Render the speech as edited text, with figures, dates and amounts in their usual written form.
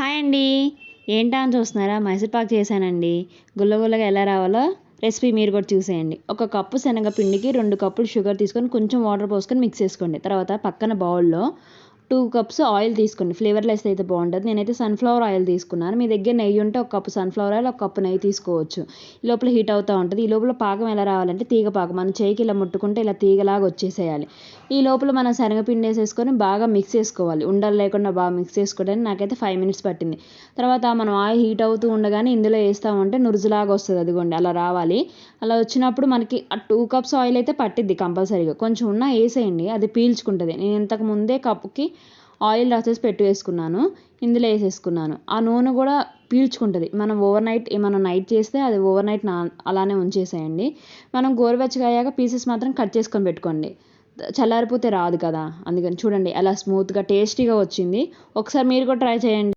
Hi అండి. ఏంటా అని చూస్తున్నారా? మైసూర్పాక్ చేశానండి. గుల్లగుల్లగా ఎలా రావాలో రెసిపీ మీరు కూడా చూసేయండి. ఒక కప్పు శనగపిండికి 2 కప్పులు షుగర్ తీసుకొని కొంచెం వాటర్ పోసుకొని మిక్స్ చేసుకోండి. తర్వాత పక్కన బౌల్లో 2 కప్స్ ఆయిల్ తీసుకోండి. ఫ్లేవర్లెస్ అయితే బాగుంటుంది. నేనైతే సన్ఫ్లవర్ ఆయిల్ తీసుకున్నాను. మీ దగ్గర నెయ్యి ఉంటే ఒక కప్పు సన్ఫ్లవర్ ఆయిల్, ఒక కప్పు నెయ్యి తీసుకోవచ్చు. ఈ లోపల హీట్ అవుతూ ఉంటుంది. ఈ లోపల పాకం ఎలా రావాలంటే తీగ పాకం. మన చేయికి ఇలా ముట్టుకుంటే ఇలా తీగలాగా వచ్చేసేయాలి. ఈ లోపల మనం శనగపిండి వేసేసుకొని బాగా మిక్స్ చేసుకోవాలి. ఉండలు లేకుండా బాగా మిక్స్ చేసుకోవడానికి నాకైతే 5 మినిట్స్ పట్టింది. తర్వాత మనం ఆయిల్ హీట్ అవుతూ ఉండగానే ఇందులో వేస్తామంటే నురుజులాగా వస్తుంది. అదిగోండి అలా రావాలి. అలా వచ్చినప్పుడు మనకి ఆ 2 కప్స్ ఆయిల్ అయితే పట్టిద్ది కంపల్సరీగా. కొంచెం ఉన్న వేసేయండి, అది పీల్చుకుంటుంది. నేను ఇంతకు ముందే కప్పుకి ఆయిల్ రాసేసి పెట్టి వేసుకున్నాను. ఇందులో వేసేసుకున్నాను. ఆ నూనె కూడా పీల్చుకుంటుంది. మనం నైట్ చేస్తే అది ఓవర్ నైట్ అలానే ఉంచేసేయండి. మనం గోరువెచ్చగా అయ్యాక పీసెస్ మాత్రం కట్ చేసుకొని పెట్టుకోండి. చల్లారిపోతే రాదు కదా, అందుకని చూడండి ఎలా స్మూత్గా టేస్టీగా వచ్చింది. ఒకసారి మీరు కూడా ట్రై చేయండి.